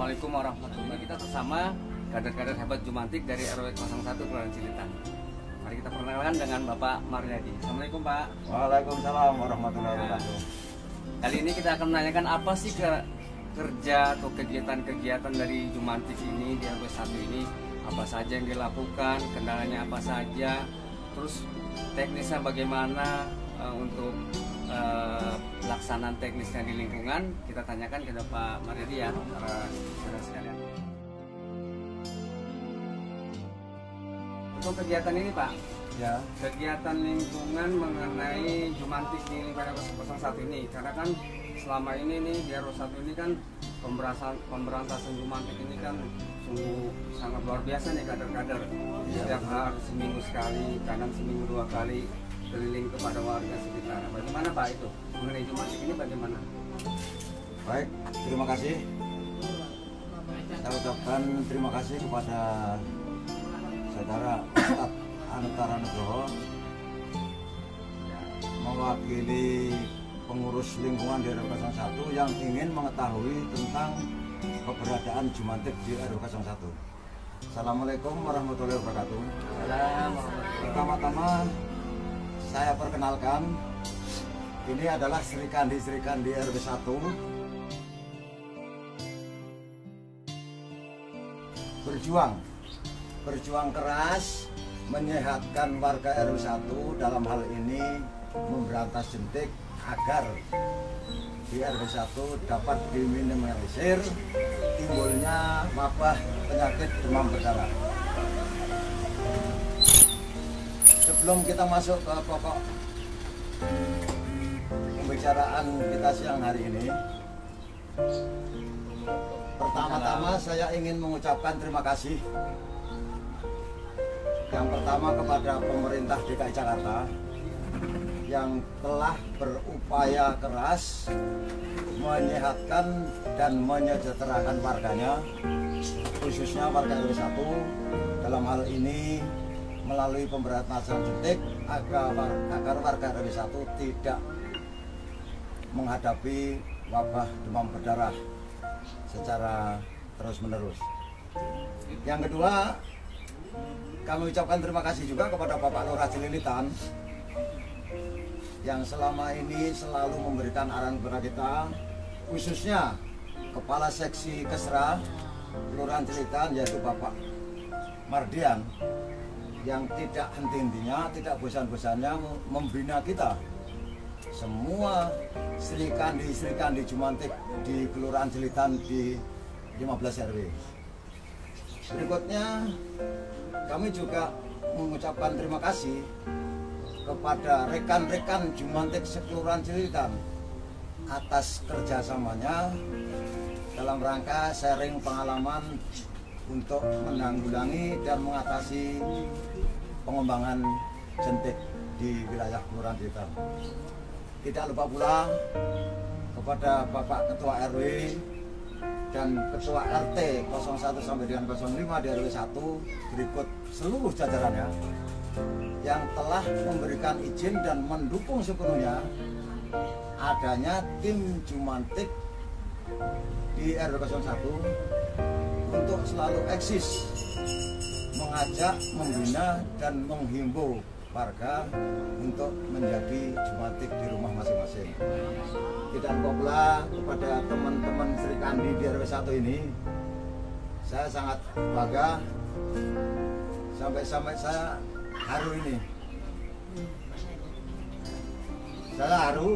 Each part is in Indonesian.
Assalamualaikum warahmatullahi wabarakatuh. Kita bersama kader-kader hebat Jumantik dari RW 01 Kelurahan Cilitan. Mari kita perkenalkan dengan Bapak Maryadi. Assalamualaikum Pak. Waalaikumsalam warahmatullahi wabarakatuh. Kali ini kita akan menanyakan apa sih kerja atau kegiatan-kegiatan dari Jumantik ini di RW 1 ini. Apa saja yang dilakukan, kendalanya apa saja, terus teknisnya bagaimana untuk pelaksanaan teknisnya di lingkungan. Kita tanyakan ke Pak Maryadi ya, para saudara sekalian. Untuk kegiatan ini Pak, Ya, kegiatan lingkungan mengenai Jumantik di lingkungan RW 01 ini, karena kan selama ini nih di RW 1 ini kan pemberantasan Jumantik ini kan sungguh sangat luar biasa nih kader-kader. Setiap hari seminggu sekali, kadang seminggu 2 kali keliling kepada warga sekitar. Bagaimana Pak itu mengenai Jumantik ini bagaimana? baik, terima kasih. Saya ucapkan terima kasih kepada saudara Ustadz Anutara Nugroho mewakili pengurus lingkungan di RW 01 yang ingin mengetahui tentang keberadaan Jumantik di RW 01. Assalamualaikum warahmatullahi wabarakatuh. Pertama-tama saya perkenalkan, ini adalah Serikandi RW 1 berjuang keras menyehatkan warga RW 1 dalam hal ini memberantas jentik agar di RW 1 dapat diminimalisir timbulnya wabah penyakit demam berdarah. Sebelum kita masuk ke pokok pembicaraan kita siang hari ini, pertama-tama saya ingin mengucapkan terima kasih. Yang pertama kepada pemerintah DKI Jakarta yang telah berupaya keras menyehatkan dan menyejahterakan warganya, khususnya warga RW 1 dalam hal ini melalui pemberantasan jentik agar warga RW 1 tidak menghadapi wabah demam berdarah secara terus-menerus. Yang kedua, kami ucapkan terima kasih juga kepada Bapak Lurah Cililitan yang selama ini selalu memberikan arahan kepada kita, khususnya Kepala Seksi Kesra Kelurahan Cililitan yaitu Bapak Mardian, yang tidak henti-hentinya, tidak bosan-bosannya membina kita semua Serikandi Jumantik di Kelurahan Cililitan di 15 RW. Berikutnya kami juga mengucapkan terima kasih kepada rekan-rekan Jumantik Kelurahan Cililitan atas kerjasamanya dalam rangka sharing pengalaman untuk menanggulangi dan mengatasi pengembangan jentik di wilayah Kelurahan Cililitan. Tidak lupa pula kepada Bapak Ketua RW dan Ketua RT 01 sampai dengan 05 di RW 1 berikut seluruh jajarannya yang telah memberikan izin dan mendukung sepenuhnya adanya tim Jumantik di RW 01 untuk selalu eksis mengajak, membina dan menghimbau warga untuk menjadi Jumantik di rumah masing-masing. Tidak lupa pula kepada teman-teman Serikandi di RW 1 ini, saya sangat bangga sampai saya haru ini. Saya haru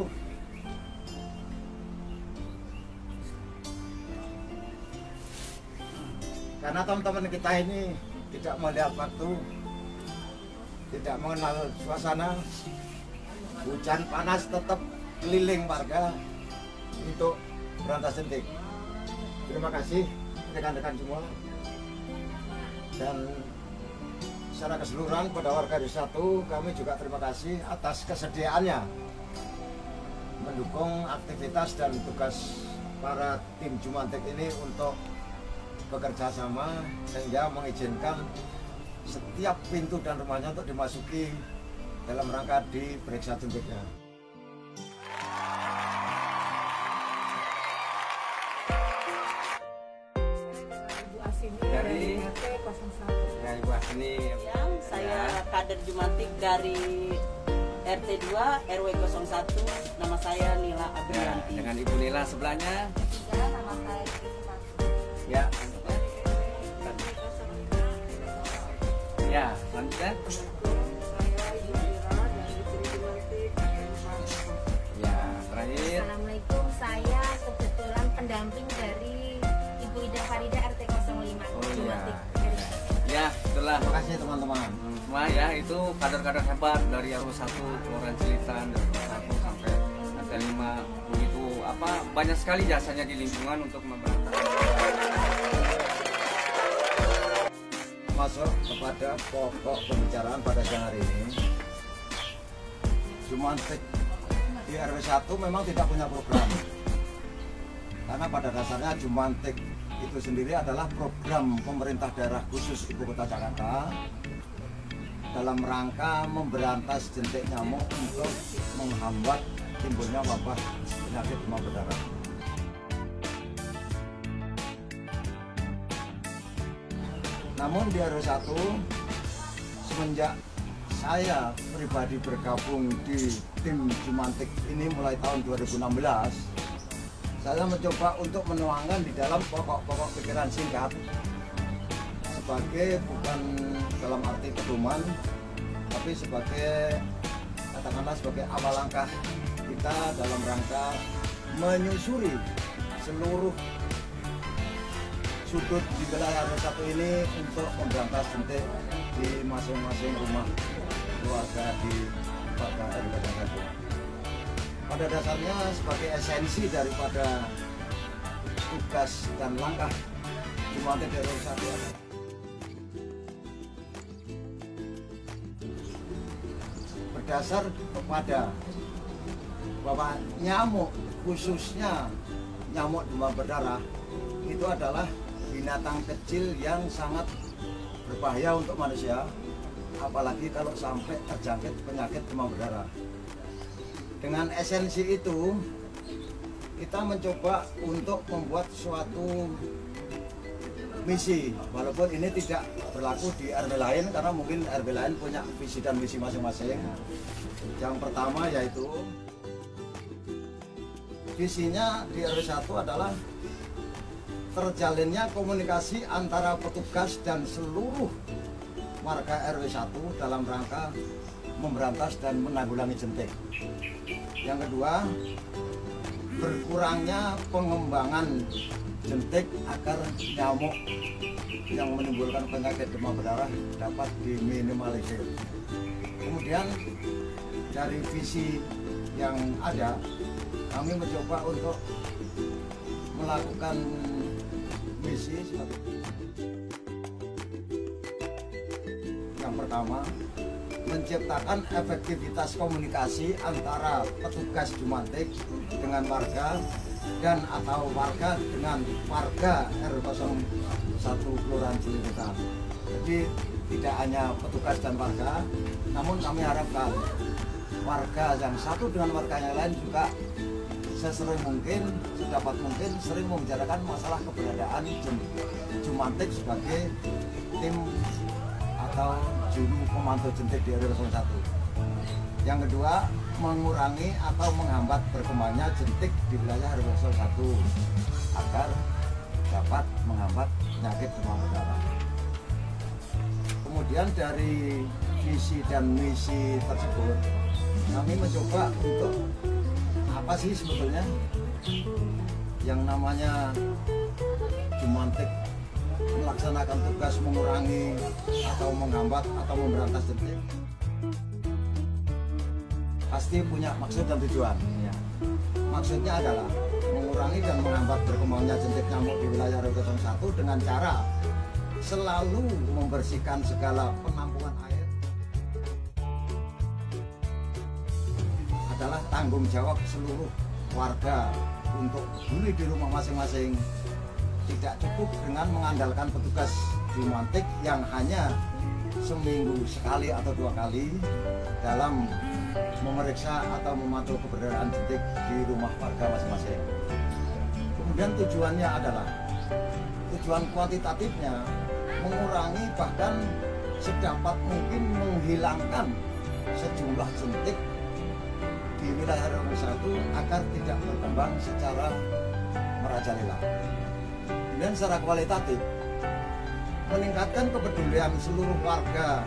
karena teman-teman kita ini tidak melihat waktu, tidak mengenal suasana, hujan panas tetap keliling warga untuk berantas jentik. Terima kasih rekan-rekan semua, dan secara keseluruhan pada warga RW 1 kami juga terima kasih atas kesediaannya mendukung aktivitas dan tugas para tim Jumantik ini untuk bekerja sama sehingga mengizinkan setiap pintu dan rumahnya untuk dimasuki dalam rangka diperiksa jentiknya. sini. Saya kader Jumantik dari RT 2 RW 01. Nama saya Nila Ya, Abrianti. dengan Ibu Nila sebelahnya. Nama saya Ya. Ya, selanjutnya. Ya, terakhir. Assalamualaikum, saya kebetulan pendamping dari Ibu Ida Farida RT 05 Oh iya. Jumantik. Ya, itulah. Terima kasih teman-teman. Semua ya, itu kader-kader hebat dari RW 1 Kelurahan Cilitan, dari RW 1 sampai RT 5. Begitu apa banyak sekali jasanya di lingkungan untuk memberantas. Masuk kepada pokok pembicaraan pada siang hari ini. Jumantik di RW 1 memang tidak punya program. Karena pada dasarnya Jumantik itu sendiri adalah program pemerintah daerah khusus Ibu Kota Jakarta dalam rangka memberantas jentik nyamuk untuk menghambat timbulnya wabah penyakit demam berdarah. Namun di RW 1 semenjak saya pribadi bergabung di tim Jumantik ini mulai tahun 2016, saya mencoba untuk menuangkan di dalam pokok-pokok pikiran singkat sebagai bukan dalam arti pedoman, tapi sebagai katakanlah sebagai awal langkah kita dalam rangka menyusuri seluruh sudut di wilayah RW 1 ini untuk memberantas jentik di masing-masing rumah keluarga di warga RW 1. Pada dasarnya sebagai esensi daripada tugas dan langkah Jumantik di RW 1 adalah berdasar kepada bahwa nyamuk, khususnya nyamuk demam berdarah, itu adalah binatang kecil yang sangat berbahaya untuk manusia, apalagi kalau sampai terjangkit penyakit demam berdarah. Dengan esensi itu, kita mencoba untuk membuat suatu misi, walaupun ini tidak berlaku di RW lain karena mungkin RW lain punya visi dan misi masing-masing. Yang pertama yaitu visinya di RW 1 adalah terjalinnya komunikasi antara petugas dan seluruh warga RW 1 dalam rangka memberantas dan menanggulangi jentik. Yang kedua, berkurangnya pengembangan jentik agar nyamuk yang menimbulkan penyakit demam berdarah dapat diminimalisir. Kemudian dari visi yang ada, kami mencoba untuk melakukan misi seperti yang pertama, menciptakan efektivitas komunikasi antara petugas Jumantik dengan warga dan atau warga dengan warga RW 01 Kelurahan Cilitan. Jadi tidak hanya petugas dan warga, namun kami harapkan warga yang satu dengan warga yang lain juga sesering mungkin, sedapat mungkin sering membicarakan masalah keberadaan Jumantik sebagai tim atau juru pemantau jentik di RW 01. Yang kedua, mengurangi atau menghambat berkembangnya jentik di wilayah RW 01 agar dapat menghambat penyakit demam berdarah. Kemudian dari visi dan misi tersebut, kami mencoba untuk apa sih sebetulnya yang namanya Jumantik melaksanakan tugas mengurangi atau menghambat atau memberantas jentik. Pasti punya maksud dan tujuan. Ya. Maksudnya adalah mengurangi dan menghambat berkembangnya jentik nyamuk di wilayah RW 01 dengan cara selalu membersihkan segala penampungan air. Adalah tanggung jawab seluruh warga untuk peduli di rumah masing-masing. Tidak cukup dengan mengandalkan petugas Jumantik yang hanya seminggu sekali atau 2 kali dalam memeriksa atau memantau keberadaan jentik di rumah warga masing-masing. Kemudian tujuannya adalah, tujuan kuantitatifnya mengurangi bahkan sedapat mungkin menghilangkan sejumlah jentik di wilayah RW 1 agar tidak berkembang secara merajalela. Dan secara kualitatif meningkatkan kepedulian seluruh warga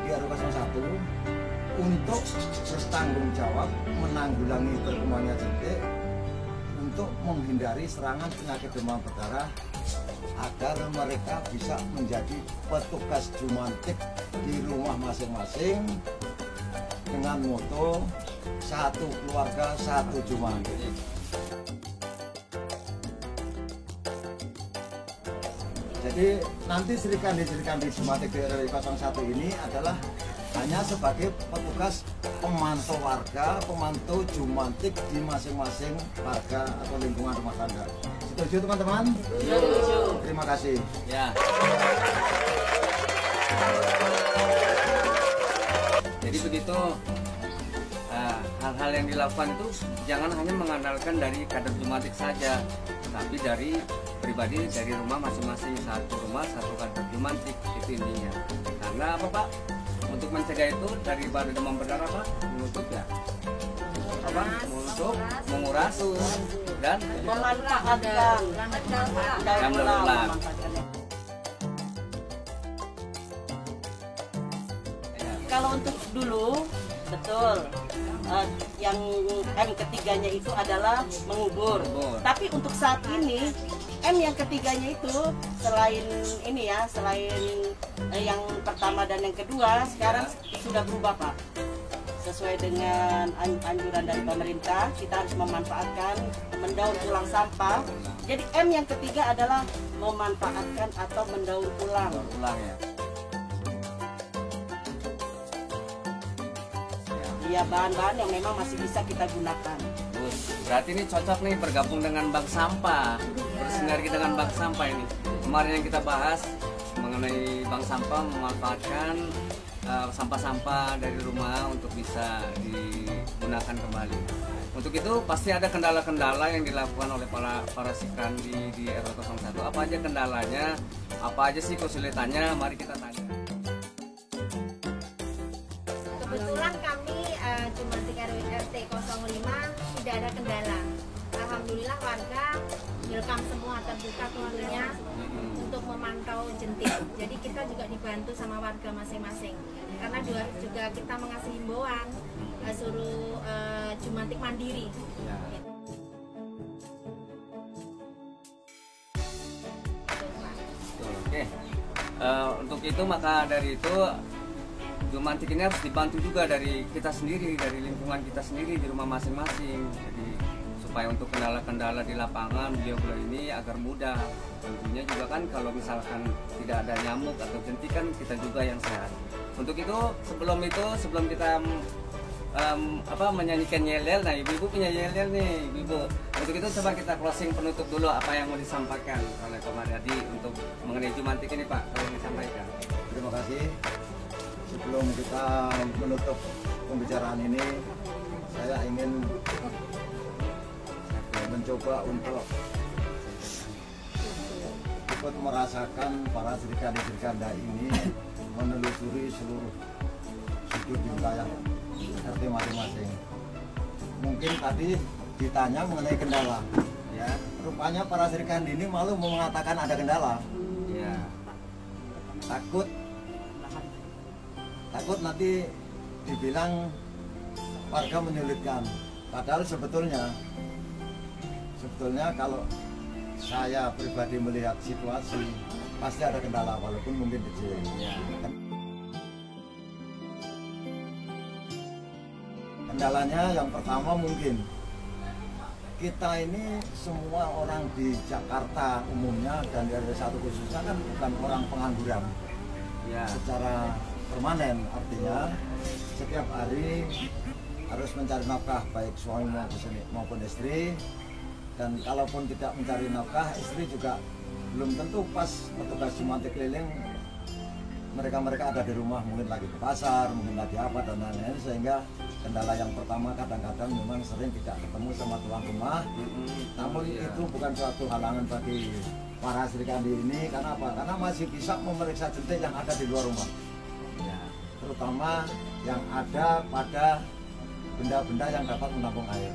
di RW 01 untuk bertanggung jawab menanggulangi berkembangnya jentik untuk menghindari serangan penyakit demam berdarah agar mereka bisa menjadi petugas jumantik di rumah masing-masing dengan moto satu keluarga satu jumantik. Jadi nanti Serikandi jumantik di RW 01 ini adalah hanya sebagai petugas pemantau warga, pemantau jumantik di masing-masing warga atau lingkungan rumah tangga. Setuju teman-teman? Setuju. Terima kasih. Ya. Jadi begitu hal-hal yang dilakukan itu jangan hanya mengandalkan dari kader jumantik saja, tapi dari pribadi, dari rumah masing-masing, satu rumah satu kader jumantik, itu intinya. Karena apa Pak? Untuk mencegah itu daripada demam berdarah Pak, menutup ya, apa? Untuk menguras dan Memanfaatkan daur ulang. Kalau untuk dulu betul, yang M ketiganya itu adalah mengubur. Tapi untuk saat ini M yang ketiganya itu selain ini ya, selain yang pertama dan yang kedua, sekarang sudah berubah Pak. Sesuai dengan anjuran dari pemerintah, kita harus memanfaatkan mendaur ulang sampah. Jadi M yang ketiga adalah memanfaatkan atau mendaur ulang. Ya. Ya, bahan-bahan yang memang masih bisa kita gunakan. Berarti ini cocok nih bergabung dengan bank sampah, bersinergi dengan bank sampah ini. Kemarin yang kita bahas mengenai bank sampah memanfaatkan sampah-sampah dari rumah untuk bisa digunakan kembali. Untuk itu pasti ada kendala-kendala yang dilakukan oleh para Serikandi di RW 01. Apa aja kendalanya? Apa aja sih kesulitannya? Mari kita tanya. Kebetulan kami jumantik RT 05 tidak ada kendala. Alhamdulillah warga welcome semua, terbuka pintunya untuk memantau jentik. Jadi kita juga dibantu sama warga masing-masing. Karena juga kita mengasih himbauan suruh jumantik mandiri. Ya. Oke. Untuk itu maka dari itu jumantik ini harus dibantu juga dari kita sendiri, dari lingkungan kita sendiri di rumah masing-masing. Jadi supaya untuk kendala-kendala di lapangan beliau-beliau ini agar mudah. Tentunya juga kan kalau misalkan tidak ada nyamuk atau jentik kan kita juga yang sehat. Untuk itu sebelum kita menyanyikan yel-yel, nah ibu-ibu punya yel-yel nih ibu-ibu. Untuk itu coba kita closing penutup dulu apa yang mau disampaikan oleh Pak Mariadi untuk mengenai jumantik ini Pak, kalau disampaikan. Terima kasih. Sebelum kita menutup pembicaraan ini, saya ingin mencoba untuk ikut merasakan para Serikandi-Serikanda ini menelusuri seluruh sudut di wilayah RT masing-masing. Mungkin tadi ditanya mengenai kendala, ya. Rupanya para Serikandi ini malu mengatakan ada kendala. Ya. Takut nanti dibilang warga menyulitkan. Padahal sebetulnya kalau saya pribadi melihat situasi pasti ada kendala walaupun mungkin kecil. Ya. Kendalanya yang pertama mungkin kita ini semua orang di Jakarta umumnya dan di RW 1 khususnya kan bukan orang pengangguran. Ya. Secara permanen, artinya setiap hari harus mencari nafkah baik suami maupun istri, dan kalaupun tidak mencari nafkah, istri juga belum tentu pas petugas jumantik keliling mereka ada di rumah, mungkin lagi ke pasar, mungkin lagi apa dan lain-lain, sehingga kendala yang pertama kadang-kadang memang sering tidak ketemu sama tuan rumah. Namun itu bukan suatu halangan bagi para Serikandi ini. Karena apa? Karena masih bisa memeriksa jentik yang ada di luar rumah. terutama yang ada pada benda-benda yang dapat menampung air.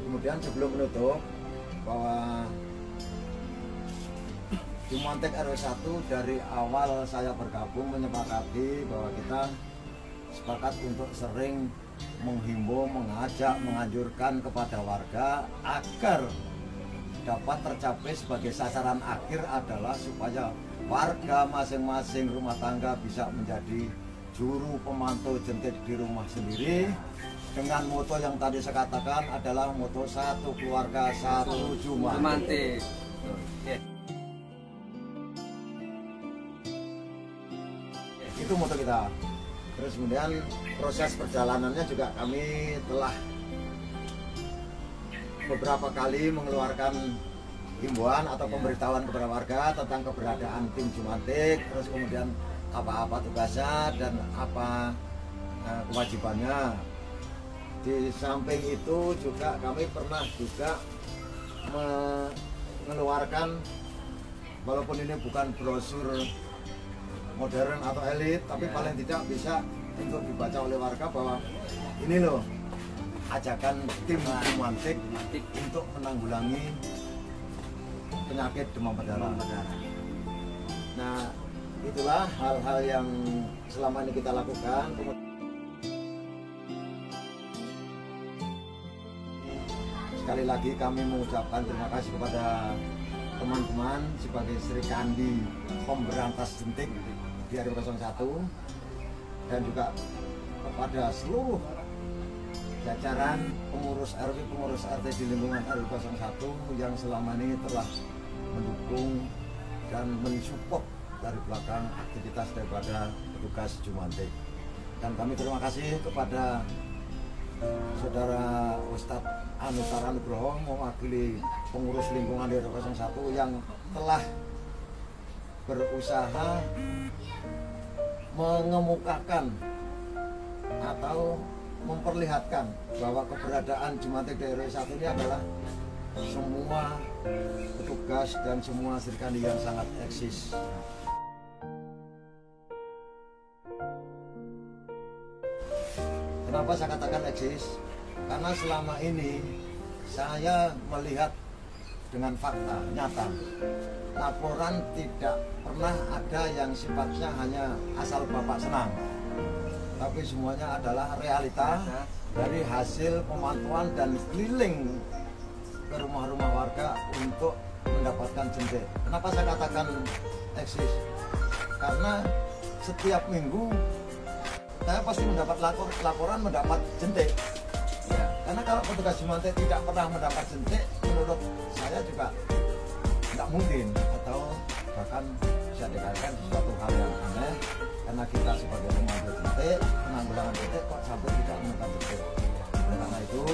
Kemudian sebelum menutup, bahwa Jumantik RW 1 dari awal saya bergabung menyepakati bahwa kita sepakat untuk sering menghimbau, mengajak, menganjurkan kepada warga agar dapat tercapai sebagai sasaran akhir adalah supaya warga masing-masing rumah tangga bisa menjadi juru pemantau jentik di rumah sendiri dengan moto yang tadi saya katakan adalah moto satu keluarga satu Jumantik. Itu moto kita. Terus kemudian proses perjalanannya juga kami telah beberapa kali mengeluarkan himbauan atau pemberitahuan kepada warga tentang keberadaan tim Jumantik, terus kemudian apa-apa tugasnya dan apa kewajibannya. Di samping itu juga kami pernah juga mengeluarkan, walaupun ini bukan brosur modern atau elit, tapi paling tidak bisa untuk dibaca oleh warga bahwa ini loh ajakan tim Jumantik untuk menanggulangi penyakit demam berdarah. Nah, itulah hal-hal yang selama ini kita lakukan. Sekali lagi kami mengucapkan terima kasih kepada teman-teman sebagai Sri Kandi pemberantas jentik di RW 01 dan juga kepada seluruh jajaran pengurus RW, pengurus RT di lingkungan RW 01 yang selama ini telah mendukung dan mensupport dari belakang aktivitas daripada petugas Jumantik. Dan kami terima kasih kepada Saudara Ustadz Anusar Nugroho mewakili pengurus lingkungan di RW 01 yang telah berusaha mengemukakan atau memperlihatkan bahwa keberadaan Jumantik di RW 1 ini adalah semua petugas dan semua serikandi yang sangat eksis. Kenapa saya katakan eksis? Karena selama ini saya melihat dengan fakta nyata, laporan tidak pernah ada yang sifatnya hanya asal bapak senang, tapi semuanya adalah realita dari hasil pemantauan dan keliling ke rumah-rumah warga untuk mendapatkan jentik. Kenapa saya katakan eksis? Karena setiap minggu saya pasti mendapat laporan mendapat jentik. Ya, karena kalau petugas Jumantik tidak pernah mendapat jentik, menurut saya juga tidak mungkin atau bahkan bisa dikatakan sesuatu hal yang aneh, karena kita sebagai pemantau jentik, penanggulangan jentik kok sampai tidak menemukan jentik. Oleh karena itu,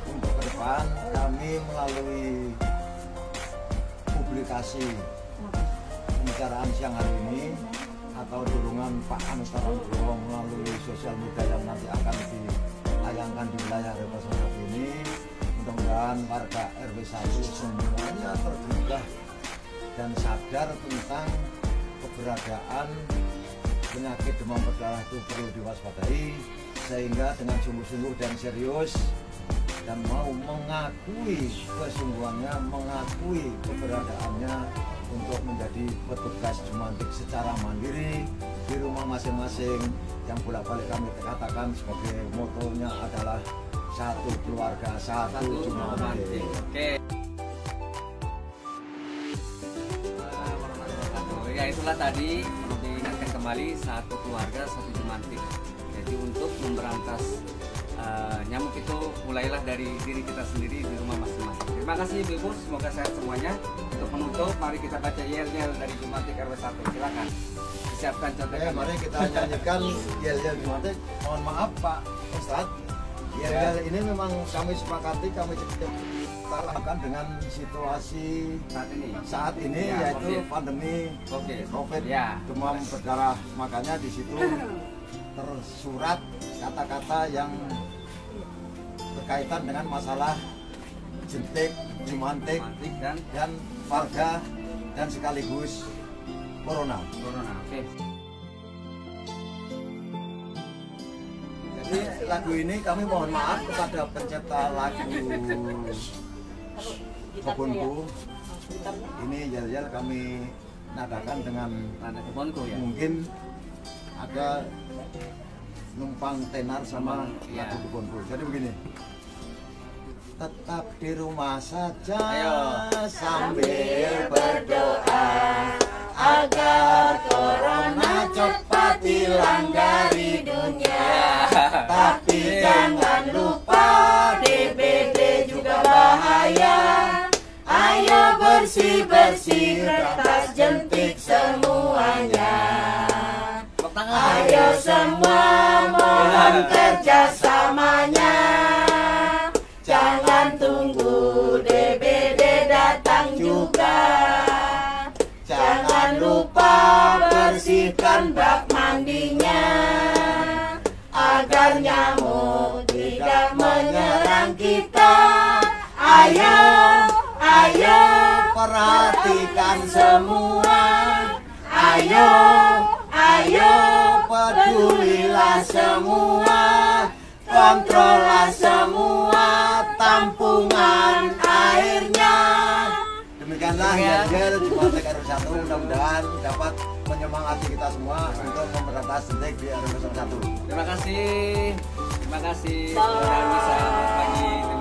untuk ke depan kami melalui publikasi pembicaraan siang hari ini atau dorongan Pak Anusar Nugroho melalui sosial media yang nanti akan ditayangkan di wilayah RW 01 ini, mudah-mudahan warga RW 1 semuanya tergugah dan sadar tentang keberadaan penyakit demam berdarah itu perlu diwaspadai, sehingga dengan sungguh-sungguh dan serius dan mau mengakui kesungguhannya, mengakui keberadaannya untuk menjadi petugas Jumantik secara mandiri di rumah masing-masing, yang bolak-balik kami katakan sebagai motonya adalah satu keluarga satu Jumantik. Oke. Ya itulah tadi perlu diingatkan kembali, satu keluarga satu Jumantik. Jadi untuk memberantas nyamuk itu mulailah dari diri kita sendiri di rumah masing-masing. Terima kasih Ibu, semoga sehat semuanya. Untuk menutup, mari kita baca yel-yel dari Jumantik RW 1. Silakan disiapkan contohnya. Mari kita nyanyikan yel-yel Jumantik. Mohon maaf Pak Ustadz, yel-yel ini memang kami sepakati, kami lakukan dengan situasi saat ini ya, yaitu COVID. Pandemi COVID ya, demam berdarah. Makanya di situ tersurat kata-kata yang berkaitan dengan masalah jentik, Jumantik dan warga dan sekaligus corona. Oke. Jadi lagu ini kami mohon maaf kepada pencipta lagu Kebonku. Ini jal-jal kami nadakan dengan Nada Kebonku ya. mungkin ada numpang tenar sama Iya. lagu Kebonku. Jadi begini. Tetap di rumah saja. Ayo. Sambil berdoa agar corona cepat hilang dari dunia. Tapi jangan lupa DBD juga bahaya. Ayo bersih-bersih kertas jentik semuanya. Ayo semua mohon kerjasamanya. Jangan tunggu DBD datang juga. Jangan lupa bersihkan bak mandinya, agar nyamuk tidak menyerang kita. Ayo, ayo perhatikan semua. Ayo, ayo pedulilah semua. Kontrollah semua tampungan airnya. Demikianlah Jel Jumantik RW 1, mudah-mudahan dapat menyemangati kita semua untuk memberantas jentik di RW 1. Terima kasih. Terima kasih. Sudah bisa berbagi.